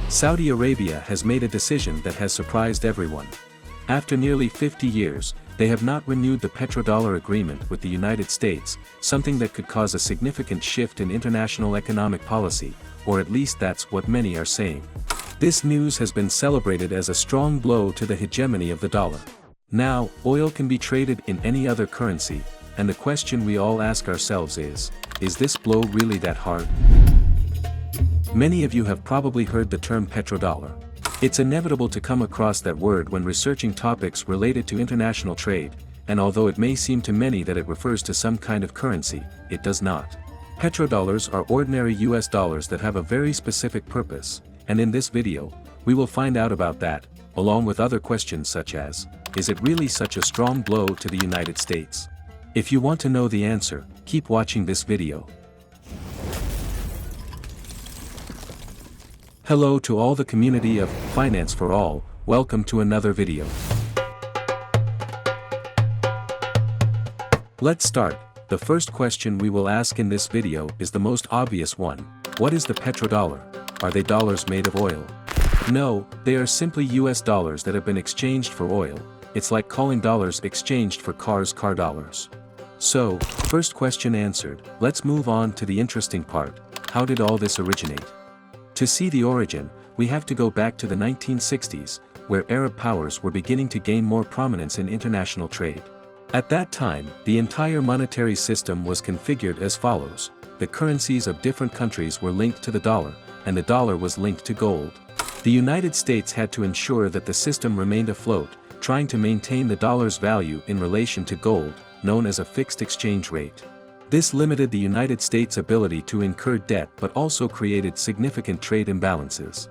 Saudi Arabia has made a decision that has surprised everyone. After nearly 50 years, they have not renewed the petrodollar agreement with the United States, something that could cause a significant shift in international economic policy, or at least that's what many are saying. This news has been celebrated as a strong blow to the hegemony of the dollar. Now, oil can be traded in any other currency, and the question we all ask ourselves is this blow really that hard? Many of you have probably heard the term petrodollar. It's inevitable to come across that word when researching topics related to international trade, and although it may seem to many that it refers to some kind of currency, it does not. Petrodollars are ordinary US dollars that have a very specific purpose, and in this video, we will find out about that, along with other questions such as, is it really such a strong blow to the United States? If you want to know the answer, keep watching this video. Hello to all the community of Finance for All, welcome to another video. Let's start. The first question we will ask in this video is the most obvious one. What is the petrodollar? Are they dollars made of oil? No, they are simply US dollars that have been exchanged for oil. It's like calling dollars exchanged for cars car dollars. So, first question answered, let's move on to the interesting part. How did all this originate? To see the origin, we have to go back to the 1960s, where Arab powers were beginning to gain more prominence in international trade. At that time, the entire monetary system was configured as follows. The currencies of different countries were linked to the dollar, and the dollar was linked to gold. The United States had to ensure that the system remained afloat, trying to maintain the dollar's value in relation to gold, known as a fixed exchange rate. This limited the United States' ability to incur debt but also created significant trade imbalances.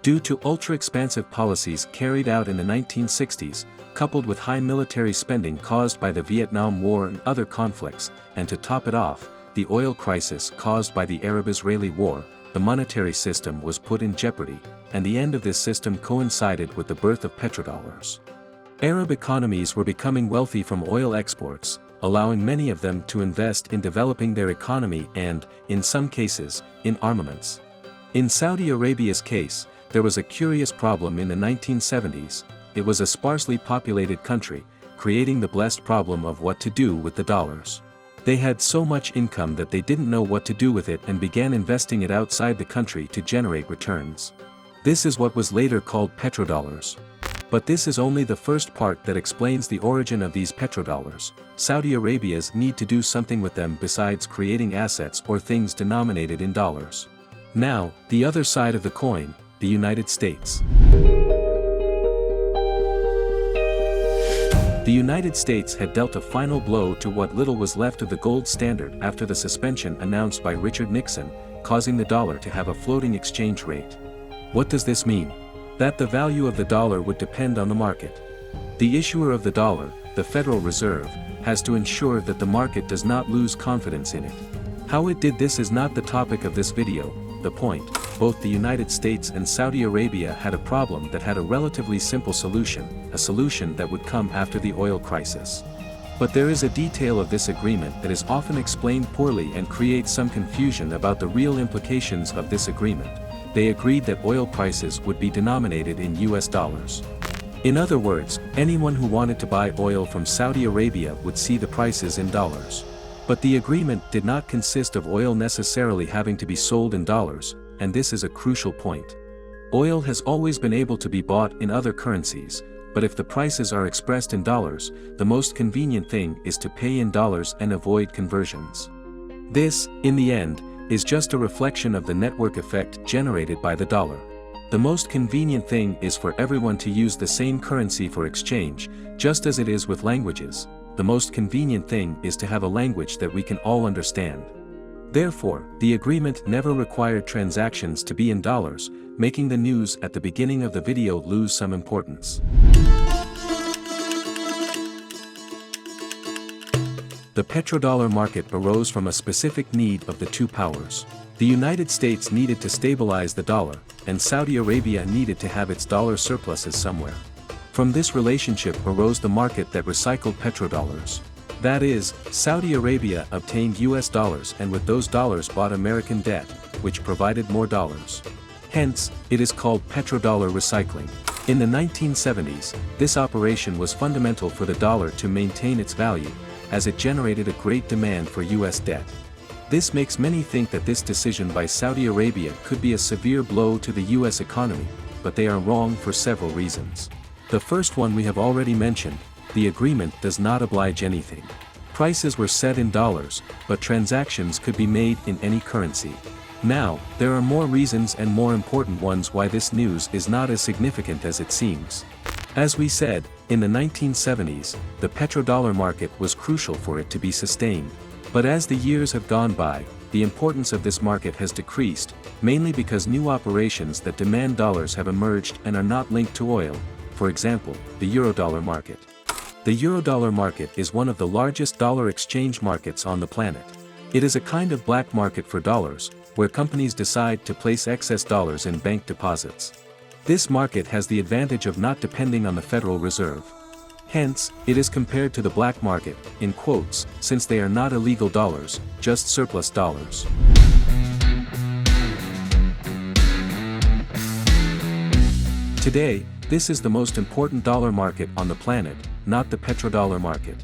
Due to ultra-expansive policies carried out in the 1960s, coupled with high military spending caused by the Vietnam War and other conflicts, and to top it off, the oil crisis caused by the Arab-Israeli War, the monetary system was put in jeopardy, and the end of this system coincided with the birth of petrodollars. Arab economies were becoming wealthy from oil exports, allowing many of them to invest in developing their economy and, in some cases, in armaments. In Saudi Arabia's case, there was a curious problem in the 1970s. It was a sparsely populated country, creating the blessed problem of what to do with the dollars. They had so much income that they didn't know what to do with it and began investing it outside the country to generate returns. This is what was later called petrodollars. But this is only the first part that explains the origin of these petrodollars. Saudi Arabia's need to do something with them besides creating assets or things denominated in dollars. Now, the other side of the coin, the United States. The United States had dealt a final blow to what little was left of the gold standard after the suspension announced by Richard Nixon, causing the dollar to have a floating exchange rate. What does this mean? That the value of the dollar would depend on the market. The issuer of the dollar, the Federal Reserve, has to ensure that the market does not lose confidence in it. How it did this is not the topic of this video. The point, both the United States and Saudi Arabia had a problem that had a relatively simple solution, a solution that would come after the oil crisis. But there is a detail of this agreement that is often explained poorly and creates some confusion about the real implications of this agreement. They agreed that oil prices would be denominated in US dollars. In other words, anyone who wanted to buy oil from Saudi Arabia would see the prices in dollars. But the agreement did not consist of oil necessarily having to be sold in dollars, and this is a crucial point. Oil has always been able to be bought in other currencies, but if the prices are expressed in dollars, the most convenient thing is to pay in dollars and avoid conversions. This, in the end, is just a reflection of the network effect generated by the dollar. The most convenient thing is for everyone to use the same currency for exchange, just as it is with languages. The most convenient thing is to have a language that we can all understand. Therefore, the agreement never required transactions to be in dollars, making the news at the beginning of the video lose some importance. The petrodollar market arose from a specific need of the two powers. The United States needed to stabilize the dollar, and Saudi Arabia needed to have its dollar surpluses somewhere. From this relationship arose the market that recycled petrodollars. That is, Saudi Arabia obtained US dollars and with those dollars bought American debt, which provided more dollars. Hence, it is called petrodollar recycling. In the 1970s, this operation was fundamental for the dollar to maintain its value, as it generated a great demand for US debt. This makes many think that this decision by Saudi Arabia could be a severe blow to the US economy, but they are wrong for several reasons. The first one we have already mentioned: the agreement does not oblige anything. Prices were set in dollars, but transactions could be made in any currency. Now, there are more reasons and more important ones why this news is not as significant as it seems. As we said, in the 1970s, the petrodollar market was crucial for it to be sustained. But as the years have gone by, the importance of this market has decreased, mainly because new operations that demand dollars have emerged and are not linked to oil, for example, the eurodollar market. The eurodollar market is one of the largest dollar exchange markets on the planet. It is a kind of black market for dollars, where companies decide to place excess dollars in bank deposits. This market has the advantage of not depending on the Federal Reserve. Hence, it is compared to the black market, in quotes, since they are not illegal dollars, just surplus dollars. Today, this is the most important dollar market on the planet, not the petrodollar market.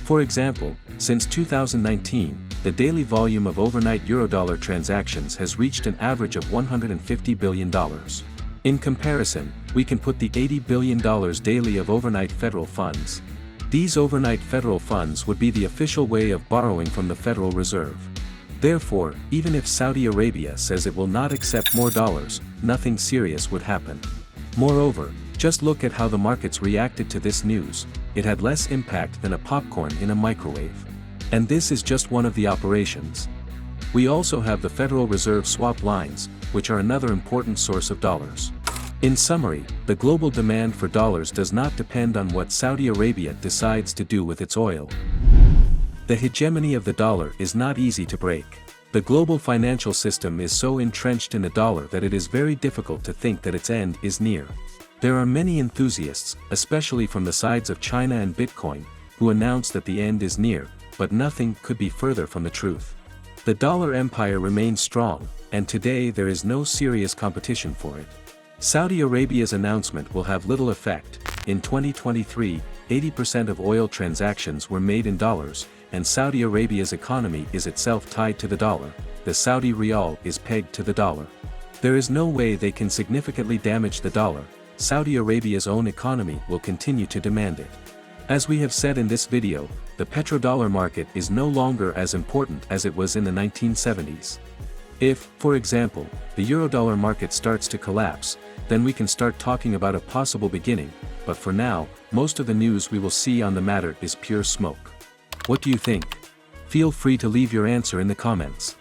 For example, since 2019, the daily volume of overnight eurodollar transactions has reached an average of $150 billion. In comparison, we can put the $80 billion daily of overnight federal funds. These overnight federal funds would be the official way of borrowing from the Federal Reserve. Therefore, even if Saudi Arabia says it will not accept more dollars, nothing serious would happen. Moreover, just look at how the markets reacted to this news. It had less impact than a popcorn in a microwave. And this is just one of the operations. We also have the Federal Reserve swap lines, which are another important source of dollars. In summary, the global demand for dollars does not depend on what Saudi Arabia decides to do with its oil. The hegemony of the dollar is not easy to break. The global financial system is so entrenched in the dollar that it is very difficult to think that its end is near. There are many enthusiasts, especially from the sides of China and Bitcoin, who announce that the end is near, but nothing could be further from the truth. The dollar empire remains strong, and today there is no serious competition for it. Saudi Arabia's announcement will have little effect. In 2023, 80% of oil transactions were made in dollars, and Saudi Arabia's economy is itself tied to the dollar. The Saudi riyal is pegged to the dollar. There is no way they can significantly damage the dollar. Saudi Arabia's own economy will continue to demand it. As we have said in this video, the petrodollar market is no longer as important as it was in the 1970s. If, for example, the eurodollar market starts to collapse, then we can start talking about a possible beginning, but for now, most of the news we will see on the matter is pure smoke. What do you think? Feel free to leave your answer in the comments.